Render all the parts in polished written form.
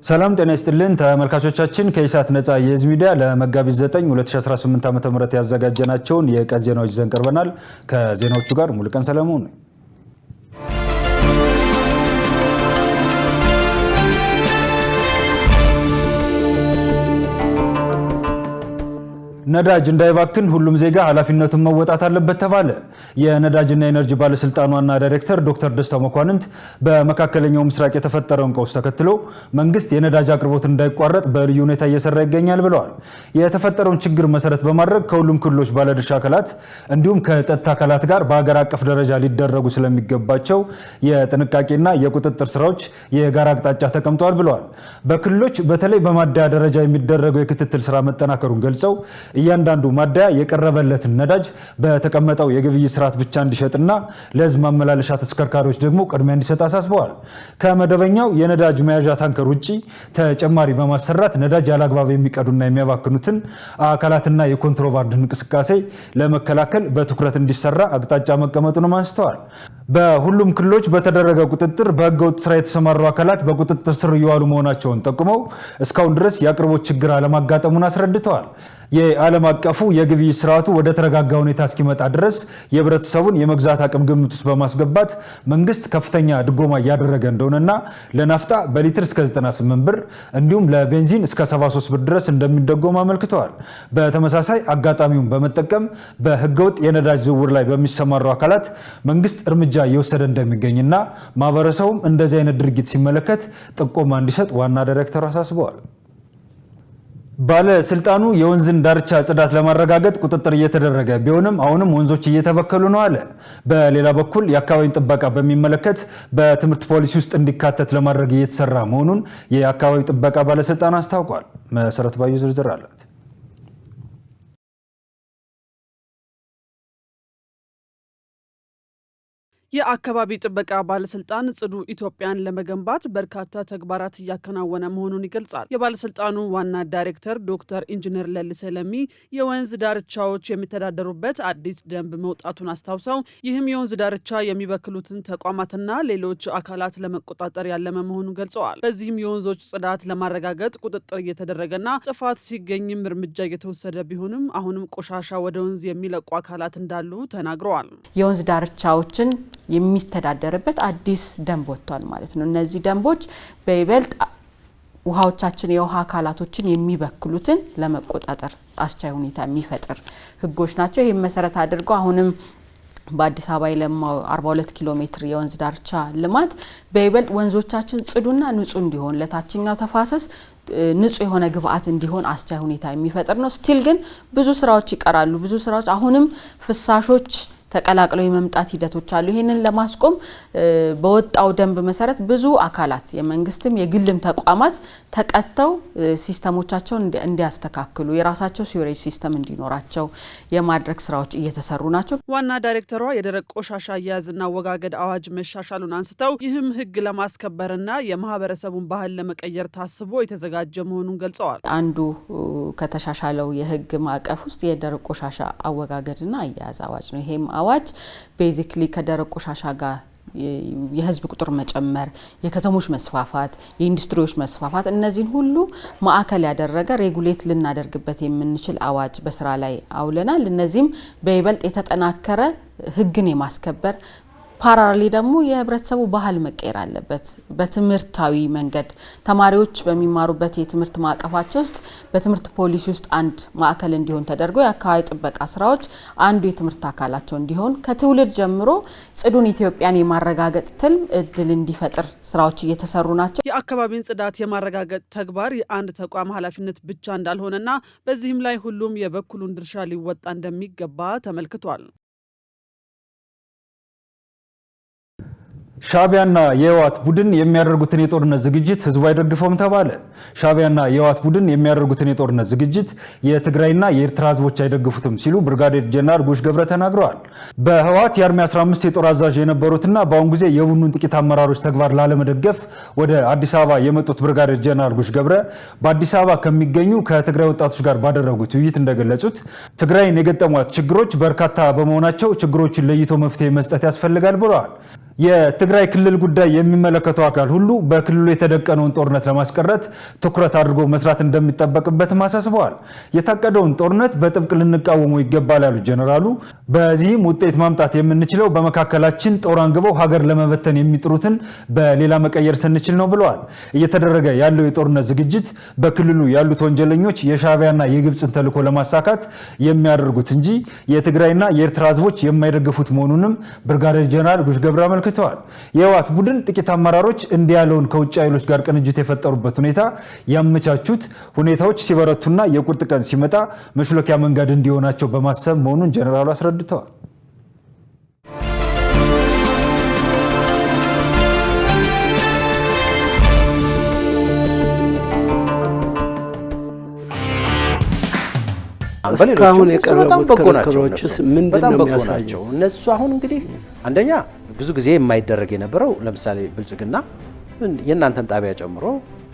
ሰላም ጤና ይስጥልን ተመልካቾቻችን ከኢሳት ነጻ የህዝብ ሚዲያ ለመጋቢት 9 2018 ዓ.ም ያዘጋጀናቸውን የቀን ዜናዎች ይዘን ቀርበናል። ከዜናዎቹ ጋር ሙሉቀን ሰለሞን ነኝ። ነዳጅ እንዳይባክን ሁሉም ዜጋ ኃላፊነቱን መወጣት አለበት ተባለ። የነዳጅና ኤነርጂ ባለስልጣን ዋና ዳይሬክተር ዶክተር ደስታው መኳንንት በመካከለኛው ምስራቅ የተፈጠረውን ቀውስ ተከትሎ መንግስት የነዳጅ አቅርቦት እንዳይቋረጥ በልዩ ሁኔታ እየሰራ ይገኛል ብለዋል። የተፈጠረውን ችግር መሰረት በማድረግ ከሁሉም ክልሎች ባለድርሻ አካላት እንዲሁም ከጸጥታ አካላት ጋር በአገር አቀፍ ደረጃ ሊደረጉ ስለሚገባቸው የጥንቃቄና የቁጥጥር ስራዎች የጋራ አቅጣጫ ተቀምጧል ብለዋል። በክልሎች በተለይ በማደያ ደረጃ የሚደረገው የክትትል ስራ መጠናከሩን ገልጸው እያንዳንዱ ማደያ የቀረበለትን ነዳጅ በተቀመጠው የግብይት ስርዓት ብቻ እንዲሸጥና ለህዝብ ማመላለሻ ተሽከርካሪዎች ደግሞ ቅድሚያ እንዲሰጥ አሳስበዋል። ከመደበኛው የነዳጅ መያዣ ታንከር ውጪ ተጨማሪ በማሰራት ነዳጅ ያላግባብ የሚቀዱና የሚያባክኑትን አካላትና የኮንትሮባንድ እንቅስቃሴ ለመከላከል በትኩረት እንዲሰራ አቅጣጫ መቀመጡንም አንስተዋል። በሁሉም ክልሎች በተደረገ ቁጥጥር በህገወጥ ስራ የተሰማሩ አካላት በቁጥጥር ስር እየዋሉ መሆናቸውን ጠቁመው እስካሁን ድረስ የአቅርቦት ችግር አለማጋጠሙን አስረድተዋል። የዓለም አቀፉ የግብይት ስርዓቱ ወደ ተረጋጋ ሁኔታ እስኪመጣ ድረስ የህብረተሰቡን የመግዛት አቅም ግምት ውስጥ በማስገባት መንግስት ከፍተኛ ድጎማ እያደረገ እንደሆነና ለናፍጣ በሊትር እስከ 98 ብር እንዲሁም ለቤንዚን እስከ 73 ብር ድረስ እንደሚደጎም አመልክተዋል። በተመሳሳይ አጋጣሚውን በመጠቀም በህገወጥ የነዳጅ ዝውውር ላይ በሚሰማሩ አካላት መንግስት እርምጃ እየወሰደ እንደሚገኝና ማህበረሰቡም እንደዚህ አይነት ድርጊት ሲመለከት ጥቆማ እንዲሰጥ ዋና ዳይሬክተሩ አሳስበዋል። ባለስልጣኑ የወንዝን ዳርቻ ጽዳት ለማረጋገጥ ቁጥጥር እየተደረገ ቢሆንም አሁንም ወንዞች እየተበከሉ ነው አለ። በሌላ በኩል የአካባቢን ጥበቃ በሚመለከት በትምህርት ፖሊሲ ውስጥ እንዲካተት ለማድረግ እየተሰራ መሆኑን የአካባቢ ጥበቃ ባለስልጣን አስታውቋል። መሰረት ባዩ ዝርዝር አላት። የአካባቢ ጥበቃ ባለስልጣን ጽዱ ኢትዮጵያን ለመገንባት በርካታ ተግባራት እያከናወነ መሆኑን ይገልጻል። የባለስልጣኑ ዋና ዳይሬክተር ዶክተር ኢንጂነር ለልሴ ለሚ የወንዝ ዳርቻዎች የሚተዳደሩበት አዲስ ደንብ መውጣቱን አስታውሰው ይህም የወንዝ ዳርቻ የሚበክሉትን ተቋማትና ሌሎች አካላት ለመቆጣጠር ያለመ መሆኑን ገልጸዋል። በዚህም የወንዞች ጽዳት ለማረጋገጥ ቁጥጥር እየተደረገና ጥፋት ሲገኝም እርምጃ እየተወሰደ ቢሆንም አሁንም ቆሻሻ ወደ ወንዝ የሚለቁ አካላት እንዳሉ ተናግረዋል። የወንዝ ዳርቻዎችን የሚስተዳደርበት አዲስ ደንብ ወጥቷል ማለት ነው። እነዚህ ደንቦች በይበልጥ ውሃዎቻችን የውሃ አካላቶችን የሚበክሉትን ለመቆጣጠር አስቻይ ሁኔታ የሚፈጥር ህጎች ናቸው። ይህም መሰረት አድርገው አሁንም በአዲስ አበባ የለማው 42 ኪሎ ሜትር የወንዝ ዳርቻ ልማት በይበልጥ ወንዞቻችን ጽዱና ንጹህ እንዲሆን ለታችኛው ተፋሰስ ንጹህ የሆነ ግብአት እንዲሆን አስቻይ ሁኔታ የሚፈጥር ነው። ስቲል ግን ብዙ ስራዎች ይቀራሉ። ብዙ ስራዎች አሁንም ፍሳሾች ተቀላቅለው የመምጣት ሂደቶች አሉ። ይሄንን ለማስቆም በወጣው ደንብ መሰረት ብዙ አካላት የመንግስትም የግልም ተቋማት ተቀተው ሲስተሞቻቸውን እንዲያስተካክሉ የራሳቸው ሲወሬጅ ሲስተም እንዲኖራቸው የማድረግ ስራዎች እየተሰሩ ናቸው። ዋና ዳይሬክተሯ የደረቅ ቆሻሻ አያያዝና አወጋገድ አዋጅ መሻሻሉን አንስተው ይህም ህግ ለማስከበርና የማህበረሰቡን ባህል ለመቀየር ታስቦ የተዘጋጀ መሆኑን ገልጸዋል። አንዱ ከተሻሻለው የህግ ማዕቀፍ ውስጥ የደረቅ ቆሻሻ አወጋገድና አያያዝ አዋጅ ነው። ይሄም አዋጅ ቤዚክሊ ከደረቅ ቆሻሻ ጋር የህዝብ ቁጥር መጨመር፣ የከተሞች መስፋፋት፣ የኢንዱስትሪዎች መስፋፋት እነዚህን ሁሉ ማዕከል ያደረገ ሬጉሌት ልናደርግበት የምንችል አዋጅ በስራ ላይ አውለናል። እነዚህም በይበልጥ የተጠናከረ ህግን የማስከበር ፓራሊ ደግሞ የህብረተሰቡ ባህል መቀየር አለበት። በትምህርታዊ መንገድ ተማሪዎች በሚማሩበት የትምህርት ማዕቀፋቸው ውስጥ በትምህርት ፖሊሲ ውስጥ አንድ ማዕከል እንዲሆን ተደርጎ የአካባቢ ጥበቃ ስራዎች አንዱ የትምህርት አካላቸው እንዲሆን ከትውልድ ጀምሮ ጽዱን ኢትዮጵያን የማረጋገጥ ትልም እድል እንዲፈጥር ስራዎች እየተሰሩ ናቸው። የአካባቢን ጽዳት የማረጋገጥ ተግባር የአንድ ተቋም ኃላፊነት ብቻ እንዳልሆነና በዚህም ላይ ሁሉም የበኩሉን ድርሻ ሊወጣ እንደሚገባ ተመልክቷል። ሻቢያና የህወሓት ቡድን የሚያደርጉትን የጦርነት ዝግጅት ህዝቡ አይደግፈውም ተባለ። ሻቢያና የህወሓት ቡድን የሚያደርጉትን የጦርነት ዝግጅት የትግራይና የኤርትራ ህዝቦች አይደግፉትም ሲሉ ብርጋዴር ጀነራል ጉሽ ገብረ ተናግረዋል። በህወሓት የአርሚ 15 የጦር አዛዥ የነበሩትና በአሁን ጊዜ የቡድኑን ጥቂት አመራሮች ተግባር ላለመደገፍ ወደ አዲስ አበባ የመጡት ብርጋዴር ጀነራል ጉሽ ገብረ በአዲስ አበባ ከሚገኙ ከትግራይ ወጣቶች ጋር ባደረጉት ውይይት እንደገለጹት ትግራይን የገጠሟት ችግሮች በርካታ በመሆናቸው ችግሮችን ለይቶ መፍትሄ መስጠት ያስፈልጋል ብለዋል። የትግራይ ክልል ጉዳይ የሚመለከተው አካል ሁሉ በክልሉ የተደቀነውን ጦርነት ለማስቀረት ትኩረት አድርጎ መስራት እንደሚጠበቅበትም አሳስበዋል። የታቀደውን ጦርነት በጥብቅ ልንቃወሙ ይገባል ያሉት ጀነራሉ በዚህም ውጤት ማምጣት የምንችለው በመካከላችን ጦር አንግበው ሀገር ለመበተን የሚጥሩትን በሌላ መቀየር ስንችል ነው ብለዋል። እየተደረገ ያለው የጦርነት ዝግጅት በክልሉ ያሉት ወንጀለኞች የሻዕቢያና የግብፅን ተልዕኮ ለማሳካት የሚያደርጉት እንጂ የትግራይና የኤርትራ ህዝቦች የማይደግፉት መሆኑንም ብርጋዴር ጀነራል ጉሽ ገብረ አመልክተዋል። የህወሓት ቡድን ጥቂት አመራሮች እንዲህ ያለውን ከውጭ ኃይሎች ጋር ቅንጅት የፈጠሩበት ሁኔታ ያመቻቹት ሁኔታዎች ሲበረቱና የቁርጥ ቀን ሲመጣ መሽለኪያ መንገድ እንዲሆናቸው በማሰብ መሆኑን ጀነራሉ አስረድተዋል። እስካሁን የቀረቡት ክርክሮችስ ምንድነው የሚያሳየው? እነሱ አሁን እንግዲህ አንደኛ ብዙ ጊዜ የማይደረግ የነበረው ለምሳሌ ብልጽግና የእናንተን ጣቢያ ጨምሮ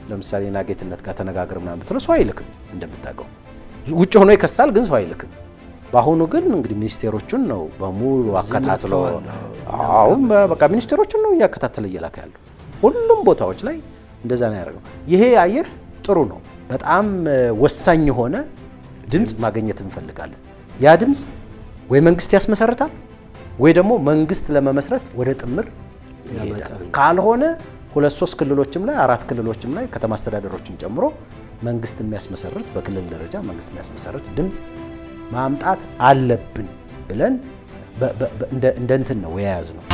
ለምሳሌ ናጌትነት ጋር ተነጋግር ምናምን ብትለው ሰው አይልክም። እንደምታውቀው ውጭ ሆኖ ይከሳል፣ ግን ሰው አይልክም። በአሁኑ ግን እንግዲህ ሚኒስቴሮቹን ነው በሙሉ አከታትሎ አሁን በቃ ሚኒስቴሮቹን ነው እያከታተለ እየላከ ያለው ሁሉም ቦታዎች ላይ እንደዛ ነው ያደረገው። ይሄ አየህ ጥሩ ነው። በጣም ወሳኝ የሆነ ድምጽ ማግኘት እንፈልጋለን። ያ ድምጽ ወይ መንግስት ያስመሰርታል ወይ ደግሞ መንግስት ለመመስረት ወደ ጥምር ይሄዳል። ካልሆነ 2-3 ክልሎችም ላይ 4 ክልሎችም ላይ ከተማ አስተዳደሮችን ጨምሮ መንግስት የሚያስመሰርት በክልል ደረጃ መንግስት የሚያስመሰርት ድምጽ ማምጣት አለብን ብለን እንደ እንትን ነው የያዝነው።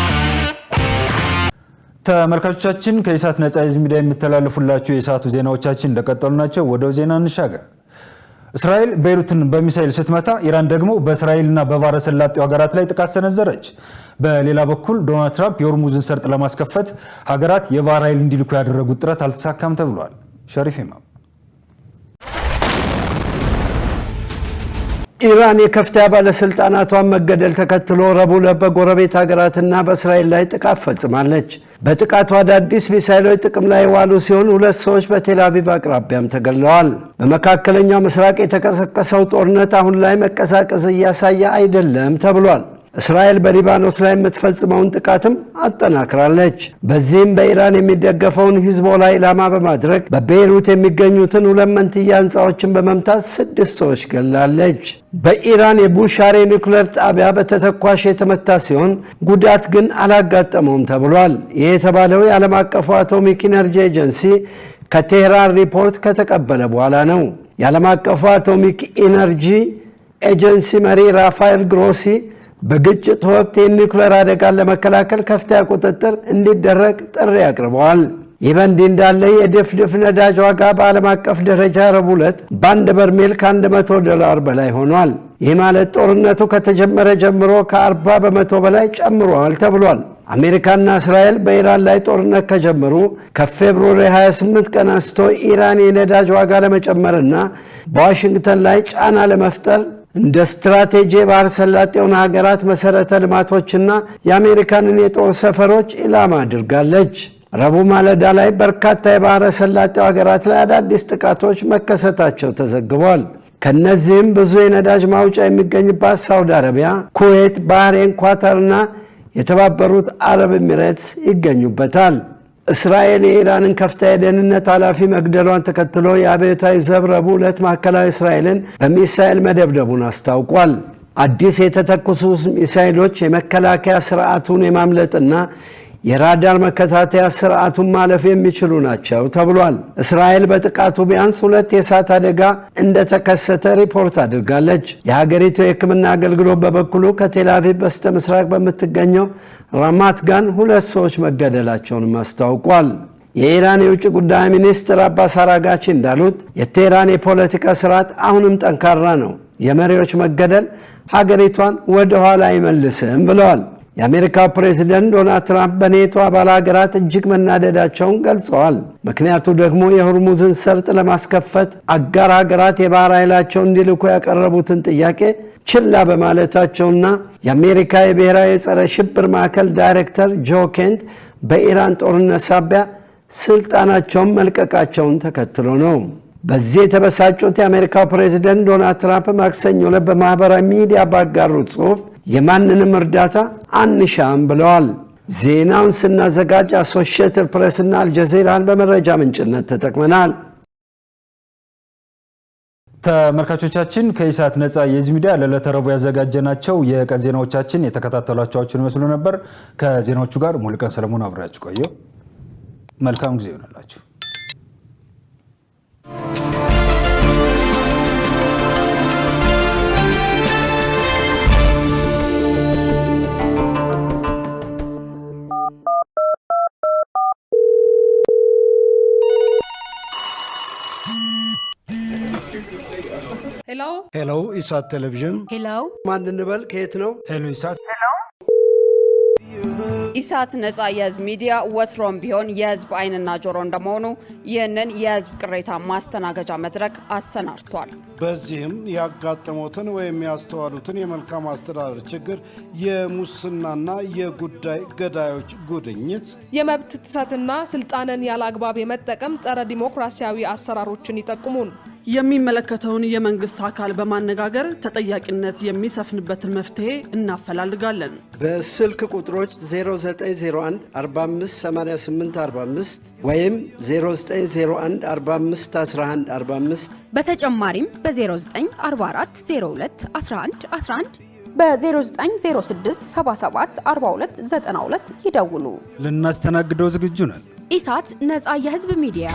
ተመልካቾቻችን ከኢሳት ነጻ ሚዲያ የሚተላለፉላችሁ የኢሳቱ ዜናዎቻችን እንደቀጠሉ ናቸው። ወደ ዜና እንሻገር። እስራኤል ቤይሩትን በሚሳኤል ስትመታ ኢራን ደግሞ በእስራኤልና በባህረ ሰላጤው ሀገራት ላይ ጥቃት ሰነዘረች። በሌላ በኩል ዶናልድ ትራምፕ የሆርሙዝን ሰርጥ ለማስከፈት ሀገራት የባህር ኃይል እንዲልኩ ያደረጉት ጥረት አልተሳካም ተብሏል። ሸሪፍ ኢማም ኢራን የከፍተኛ ባለስልጣናቷን መገደል ተከትሎ ረቡዕ ዕለት በጎረቤት ሀገራትና በእስራኤል ላይ ጥቃት ፈጽማለች። በጥቃቱ አዳዲስ ሚሳኤሎች ጥቅም ላይ የዋሉ ሲሆን 2 ሰዎች በቴል አቪቭ አቅራቢያም ተገድለዋል። በመካከለኛው ምስራቅ የተቀሰቀሰው ጦርነት አሁን ላይ መቀዛቀዝ እያሳየ አይደለም ተብሏል። እስራኤል በሊባኖስ ላይ የምትፈጽመውን ጥቃትም አጠናክራለች። በዚህም በኢራን የሚደገፈውን ሂዝቦላ ኢላማ በማድረግ በቤይሩት የሚገኙትን 2 መንትያ ህንፃዎችን በመምታት 6 ሰዎች ገላለች። በኢራን የቡሻር ኒውክሌር ጣቢያ በተተኳሽ የተመታ ሲሆን ጉዳት ግን አላጋጠመውም ተብሏል። ይህ የተባለው የዓለም አቀፉ አቶሚክ ኢነርጂ ኤጀንሲ ከቴህራን ሪፖርት ከተቀበለ በኋላ ነው። የዓለም አቀፉ አቶሚክ ኢነርጂ ኤጀንሲ መሪ ራፋኤል ግሮሲ በግጭት ወቅት የኒውክሌር አደጋን ለመከላከል ከፍተኛ ቁጥጥር እንዲደረግ ጥሪ አቅርበዋል። ይህ በእንዲህ እንዳለ የድፍድፍ ነዳጅ ዋጋ በዓለም አቀፍ ደረጃ ረቡዕ ዕለት በአንድ በርሜል $100 በላይ ሆኗል። ይህ ማለት ጦርነቱ ከተጀመረ ጀምሮ ከ40 በመቶ በላይ ጨምሯል ተብሏል። አሜሪካና እስራኤል በኢራን ላይ ጦርነት ከጀመሩ ከፌብሩዋሪ 28 ቀን አንስቶ ኢራን የነዳጅ ዋጋ ለመጨመርና በዋሽንግተን ላይ ጫና ለመፍጠር እንደ ስትራቴጂ የባህር ሰላጤውን ሀገራት መሰረተ ልማቶችና የአሜሪካንን የጦር ሰፈሮች ኢላማ አድርጋለች። ረቡዕ ማለዳ ላይ በርካታ የባህረ ሰላጤው ሀገራት ላይ አዳዲስ ጥቃቶች መከሰታቸው ተዘግቧል። ከነዚህም ብዙ የነዳጅ ማውጫ የሚገኝባት ሳውዲ አረቢያ፣ ኩዌት፣ ባህሬን፣ ኳታርና የተባበሩት አረብ ኤሚሬትስ ይገኙበታል። እስራኤል የኢራንን ከፍተኛ የደህንነት ኃላፊ መግደሏን ተከትሎ የአብዮታዊ ዘብ ረቡዕ ዕለት ማዕከላዊ እስራኤልን በሚሳኤል መደብደቡን አስታውቋል። አዲስ የተተኮሱ ሚሳኤሎች የመከላከያ ስርዓቱን የማምለጥና የራዳር መከታተያ ስርዓቱን ማለፍ የሚችሉ ናቸው ተብሏል። እስራኤል በጥቃቱ ቢያንስ 2 የእሳት አደጋ እንደተከሰተ ሪፖርት አድርጋለች። የሀገሪቱ የሕክምና አገልግሎት በበኩሉ ከቴል አቪቭ በስተ ምስራቅ በምትገኘው ራማት ጋን 2 ሰዎች መገደላቸውን አስታውቋል። የኢራን የውጭ ጉዳይ ሚኒስትር አባስ አራጋቺ እንዳሉት የቴህራን የፖለቲካ ስርዓት አሁንም ጠንካራ ነው፣ የመሪዎች መገደል ሀገሪቷን ወደ ኋላ አይመልስም ብለዋል። የአሜሪካው ፕሬዝዳንት ዶናልድ ትራምፕ በኔቶ አባል ሀገራት እጅግ መናደዳቸውን ገልጸዋል። ምክንያቱ ደግሞ የሆርሙዝን ሰርጥ ለማስከፈት አጋር ሀገራት የባህር ኃይላቸውን እንዲልኩ ያቀረቡትን ጥያቄ ችላ በማለታቸውና የአሜሪካ የብሔራዊ የጸረ ሽብር ማዕከል ዳይሬክተር ጆ ኬንት በኢራን ጦርነት ሳቢያ ስልጣናቸውን መልቀቃቸውን ተከትሎ ነው። በዚህ የተበሳጩት የአሜሪካው ፕሬዝዳንት ዶናልድ ትራምፕ ማክሰኞ ዕለት በማህበራዊ ሚዲያ ባጋሩት ጽሑፍ የማንንም እርዳታ አንሻም ብለዋል። ዜናውን ስናዘጋጅ አሶሺየትድ ፕሬስ እና አልጀዚራን በመረጃ ምንጭነት ተጠቅመናል። ተመልካቾቻችን ከኢሳት ነጻ የህዝብ ሚዲያ ለዕለተ ረቡዕ ያዘጋጀናቸው የቀን ዜናዎቻችን የተከታተሏቸውን ይመስሉ ነበር። ከዜናዎቹ ጋር ሙሉቀን ሰለሞን አብራችሁ ቆየሁ። መልካም ጊዜ ይሆናላችሁ። ሄሎ ኢሳት ቴሌቪዥን። ሄሎ ማን እንበል? ከየት ነው? ሄሎ ኢሳት። ኢሳት ነጻ የህዝብ ሚዲያ ወትሮም ቢሆን የህዝብ አይንና ጆሮ እንደመሆኑ ይህንን የህዝብ ቅሬታ ማስተናገጃ መድረክ አሰናድቷል። በዚህም ያጋጠሙትን ወይም ያስተዋሉትን የመልካም አስተዳደር ችግር፣ የሙስናና የጉዳይ ገዳዮች ጉድኝት፣ የመብት ጥሰትና ስልጣንን ያለ አግባብ የመጠቀም ጸረ ዲሞክራሲያዊ አሰራሮችን ይጠቁሙን። የሚመለከተውን የመንግስት አካል በማነጋገር ተጠያቂነት የሚሰፍንበትን መፍትሄ እናፈላልጋለን። በስልክ ቁጥሮች 0901 4588 45 ወይም 0901 45 11 45 በተጨማሪም በ0944 02 11 11 በ0906 77 42 92 ይደውሉ። ልናስተናግደው ዝግጁ ነን። ኢሳት ነጻ የህዝብ ሚዲያ